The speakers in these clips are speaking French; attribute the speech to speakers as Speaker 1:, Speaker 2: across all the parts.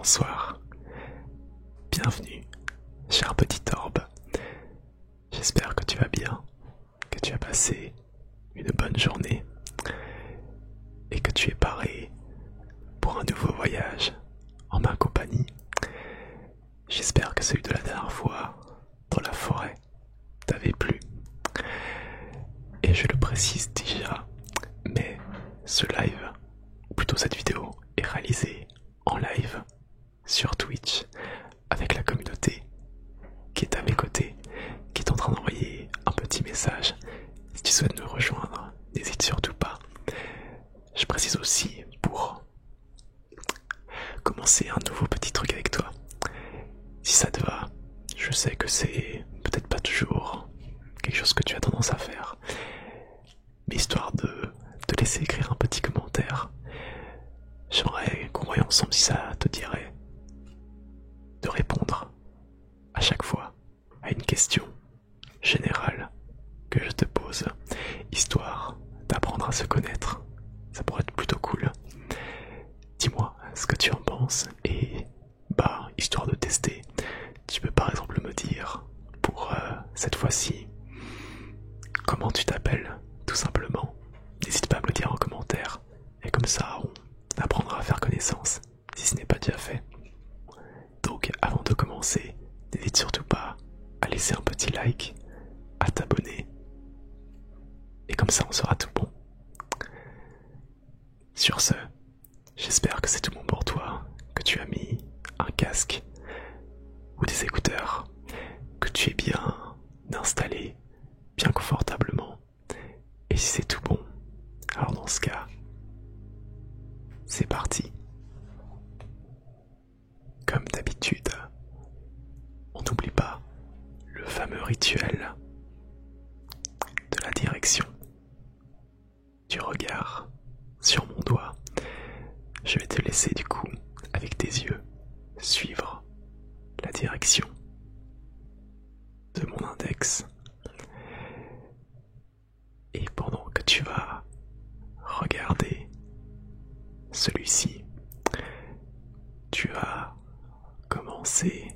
Speaker 1: bonsoir, bienvenue, cher petit orbe. J'espère que tu vas bien, que tu as passé une bonne journée et que tu es paré pour un nouveau voyage en ma compagnie. J'espère que celui de la dernière fois dans la forêt t'avait plu. Et je le précise déjà, mais ce live, ou plutôt cette vidéo, est réalisée en live sur Twitch avec la communauté qui est à mes côtés, qui est en train d'envoyer un petit message. Si tu souhaites me rejoindre, n'hésite surtout pas. Je précise aussi pour commencer un nouveau petit truc avec toi. Si ça te va, je sais que c'est peut-être pas toujours quelque chose que tu as tendance à faire, mais histoire de te laisser écrire un petit commentaire, j'aimerais qu'on voie ensemble si ça te dirait de répondre à chaque fois à une question générale que je te pose, histoire d'apprendre à se connaître. Ça pourrait être plutôt cool. Dis-moi ce que tu en penses et histoire de tester, tu peux par exemple me dire pour cette fois-ci comment tu t'appelles, tout simplement. N'hésite pas à me le dire en commentaire et comme ça on apprendra à faire connaissance si ce n'est pas déjà fait. Donc avant de commencer, n'hésite surtout pas à laisser un petit like, à t'abonner et comme ça on sera tout bon. Sur ce, j'espère que c'est tout bon pour toi, que tu as mis un casque ou des écouteurs, que tu es bien installé, bien confortablement. Et si c'est tout bon, alors dans ce cas, c'est parti. Comme d'habitude, on n'oublie pas le fameux rituel de la direction du regard sur mon doigt. Je vais te laisser du coup, avec tes yeux, suivre la direction de mon index. Et pendant que tu vas regarder celui-ci, tu vas commencer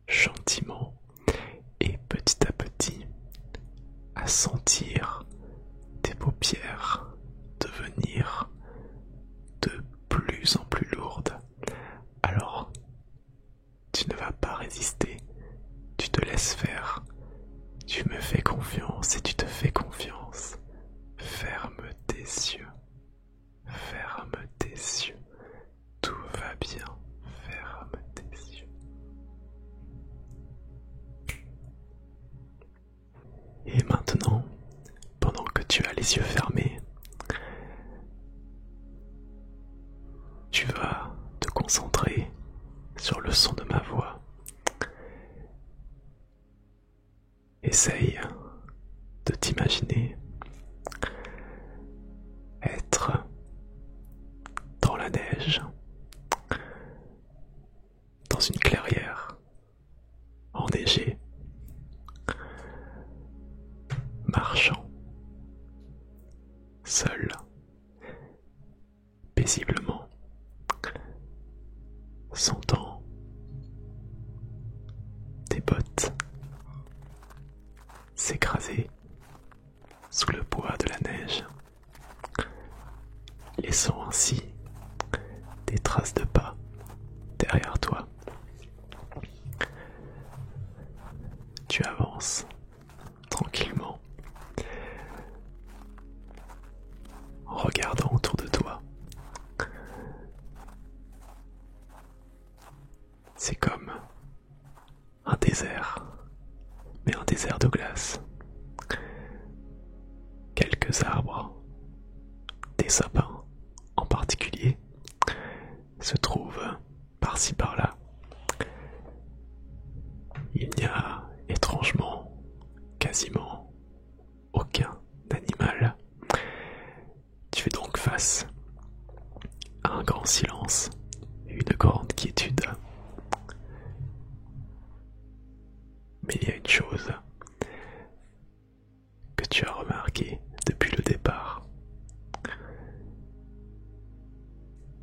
Speaker 1: gentiment et petit à petit à sentir tes paupières devenir de plus en plus lourdes. Alors, tu ne vas pas résister, tu te laisses faire, tu me fais confiance et tu te fais confiance. Ferme tes yeux, ferme tes yeux, tout va bien, ferme tes yeux. Et maintenant, pendant que tu as les yeux fermés, tu vas te concentrer sur le son de ma voix. Essaye de t'imaginer être dans la neige, dans une clairière enneigée, marchant, seul, paisiblement, sentant tes bottes s'écraser sous le poids de la neige, laissant ainsi des traces de pas derrière toi. Tu avances tranquillement en regardant autour de toi. C'est comme un désert, mais un désert de glace. Quelques arbres, des sapins en particulier, se trouvent par-ci par-là. Il n'y a étrangement quasiment aucun animal. Tu fais donc face à un grand silence et une grande quiétude. Mais il y a une chose que tu as remarqué depuis le départ.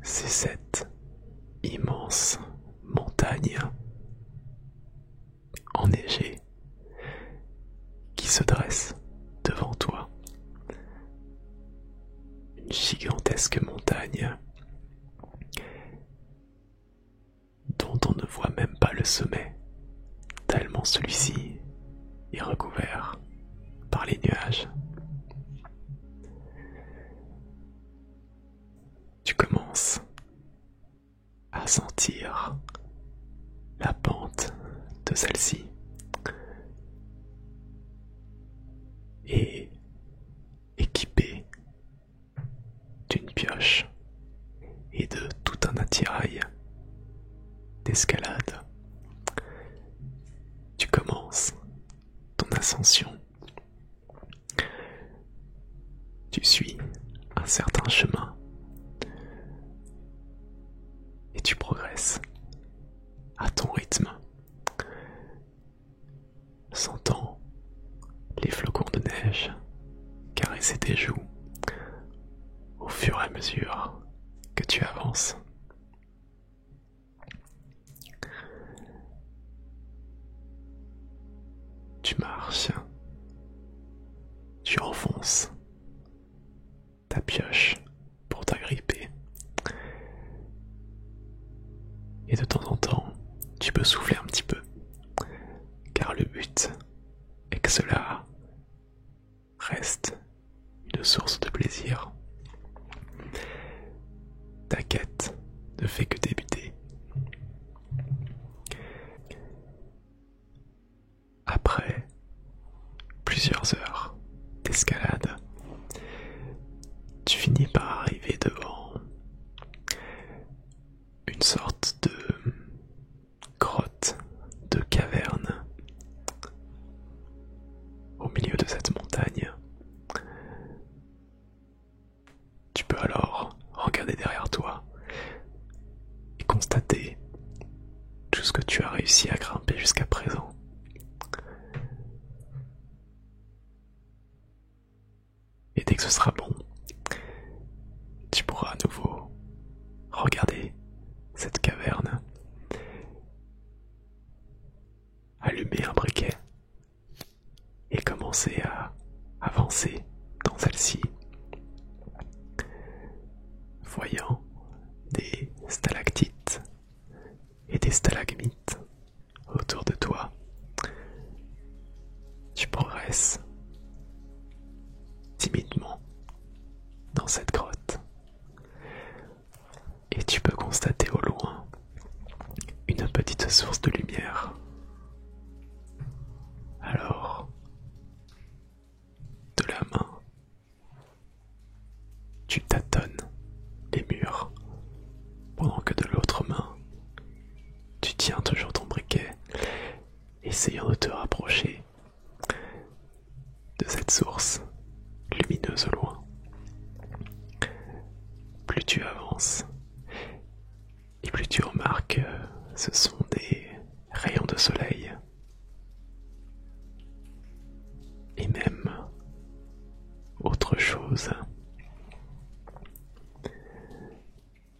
Speaker 1: C'est cette immense immense montagne enneigée qui se dresse devant toi. Une gigantesque montagne dont on ne voit même pas le sommet, tellement celui-ci est recouvert par les nuages. Tu commences à sentir la pente de celle-ci et équipé d'une pioche et de tout un attirail d'escalade, tu commences ton ascension. Tu suis un certain chemin et tu progresses à ton rythme, sentant les flocons de neige caresser tes joues au fur et à mesure que tu avances. Tu marches, tu enfonces ta pioche pour t'agripper. Et de temps en temps, tu peux souffler un petit peu, car le but est que cela reste une source de plaisir. Ta quête ne fait que débuter. Après plusieurs heures d'escalade, tu finis par arriver devant une sorte de grotte, de caverne au milieu de cette montagne. Tu peux alors regarder derrière toi et constater tout ce que tu as réussi à grimper jusqu'à présent. Et dès que ce sera bon, tu pourras à nouveau regarder cette caverne, allumer un briquet et commencer à avancer dans celle-ci, voyant des stalactites et des stalagmites autour de toi. Tu progresses timidement dans cette grotte et tu peux constater au loin une petite source de lumière. Alors, de la main, tu tâtonnes les murs pendant que de l'autre main, tu tiens toujours ton briquet, essayant de te rapprocher de cette source lumineuse au loin. Plus tu avances, et plus tu remarques que ce sont des rayons de soleil. Et même autre chose,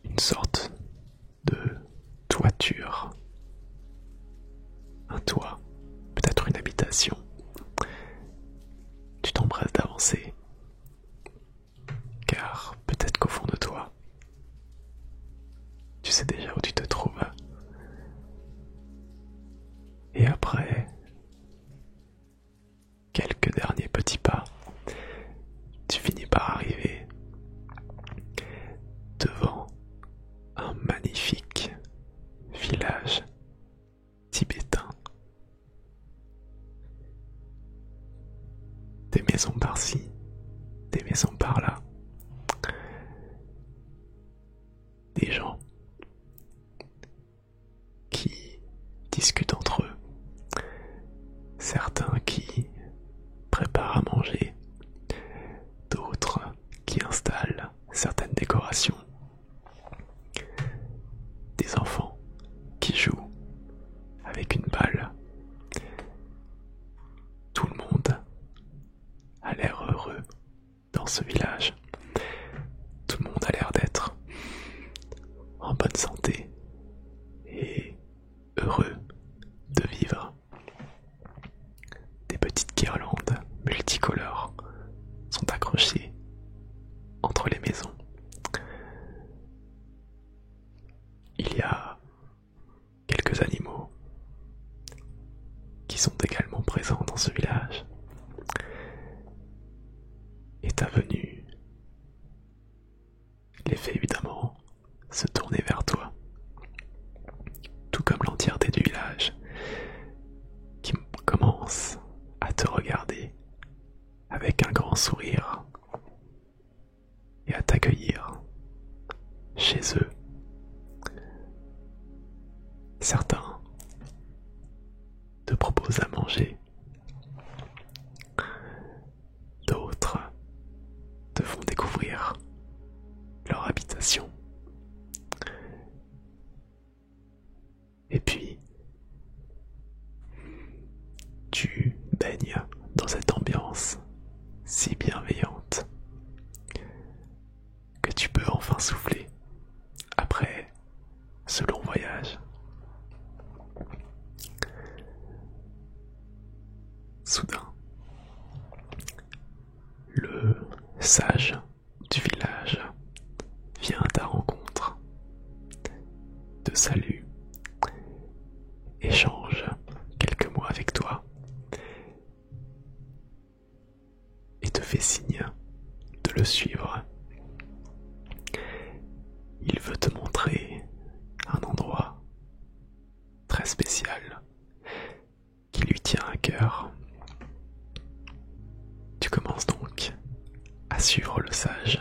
Speaker 1: une sorte de toiture, un toit, peut-être une habitation. Tu t'empresses d'avancer, car peut-être qu'au fond de toi, tu sais déjà où tu te trouves. Et après quelques derniers petits pas, tu finis par arriver devant un magnifique village tibétain. Des maisons par-ci, des maisons par-là, des gens qui discutent entre eux, certains qui préparent à manger, d'autres qui installent certaines décorations, des enfants qui jouent avec une balle. Tout le monde a l'air heureux dans ce village. Tout le monde a l'air d'être en bonne santé y a quelques animaux qui sont également présents dans ce village. Et ta venue les fait évidemment se tourner vers toi, tout comme l'entièreté du village qui commence à te regarder avec un grand sourire et à t'accueillir chez eux. Certains te proposent à manger, d'autres te font découvrir leur habitation. Et puis, tu baignes dans cette ambiance si bienveillante que tu peux enfin souffler après ce long voyage. Soudain, le sage du village vient à ta rencontre, te salue, échange quelques mots avec toi et te fait signe de le suivre. Il veut te montrer un endroit très spécial qui lui tient à cœur. Tu commences donc à suivre le sage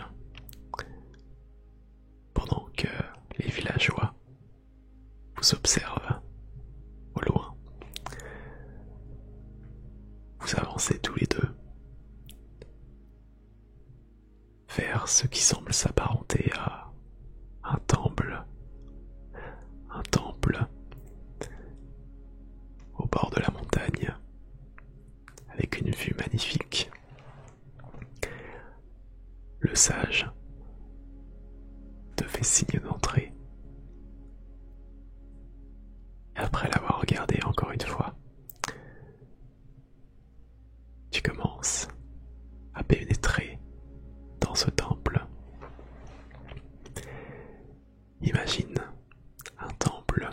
Speaker 1: pendant que les villageois vous observent au loin. Vous avancez tous les deux vers ce qui semble s'apparenter à un temple au bord de la montagne avec une vue magnifique. Le sage te fait signe d'entrer. Et après l'avoir regardé encore une fois, tu commences à pénétrer dans ce temple. Imagine un temple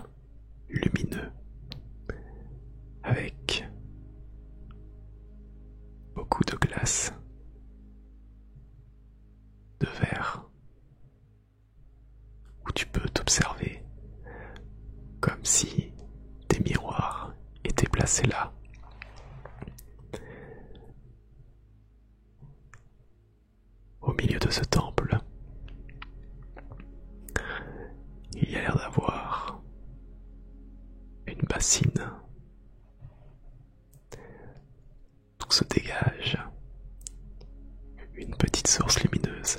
Speaker 1: lumineux avec beaucoup de glace, de verre, où tu peux t'observer comme si des miroirs étaient placés là. Au milieu de ce temple, il y a l'air d'avoir une bassine. D'où se dégage une petite source lumineuse.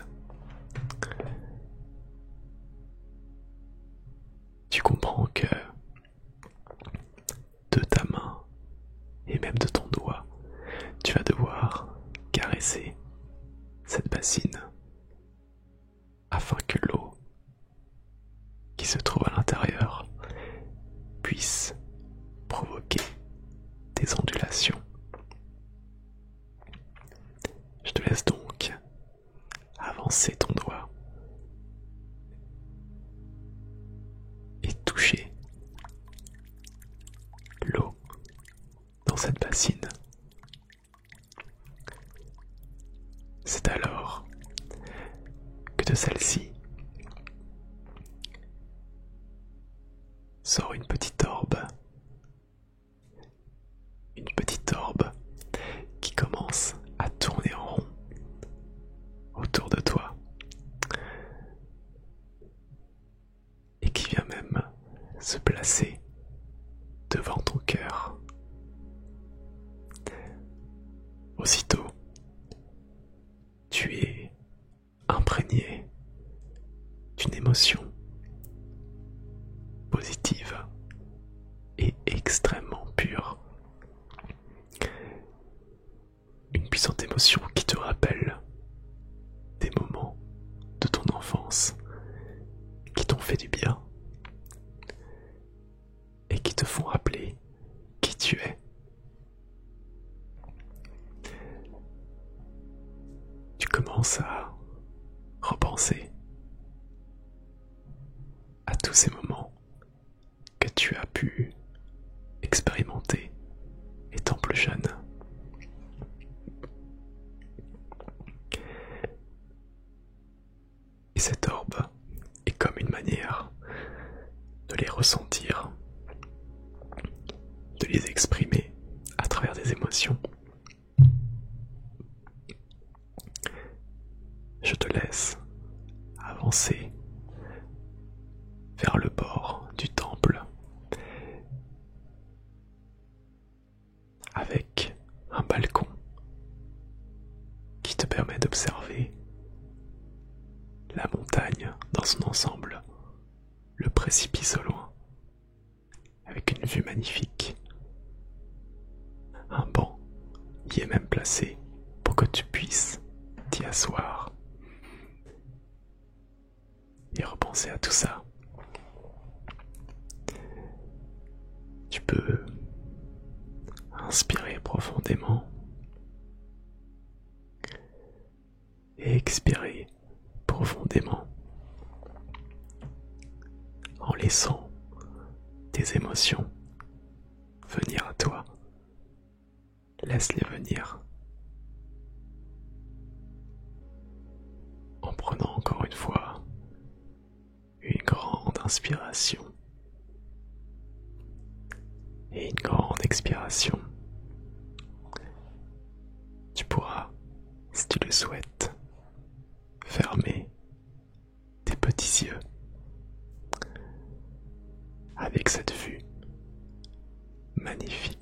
Speaker 1: Tu comprends que de ta main et même de ton doigt, tu vas devoir caresser cette bassine afin que l'eau qui se trouve à l'intérieur puisse provoquer des ondulations. Je te laisse donc avancer ton doigt et toucher l'eau dans cette bassine. C'est alors que de celle-ci sort une petite orbe qui commence à tourner en rond autour de toi et qui vient même se placer devant ton cœur. Aussitôt, tu es imprégné d'une émotion positive et extrêmement pure. Une puissante émotion qui te rappelle des moments de ton enfance qui t'ont fait du bien et qui te font rappeler qui tu es. Tu commences à repenser à tous ces moments une manière de les ressentir, de les exprimer à travers des émotions. Je te laisse avancer vers le bord du temple avec un balcon qui te permet d'observer la montagne dans son ensemble, le précipice au loin, avec une vue magnifique. Un banc y est même placé pour que tu puisses t'y asseoir et repenser à tout ça. Tu peux inspirer profondément et expirer profondément en laissant tes émotions venir à toi. Laisse-les venir en prenant encore une fois une grande inspiration et une grande expiration. Tu pourras, si tu le souhaites, fermer tes petits yeux avec cette vue magnifique.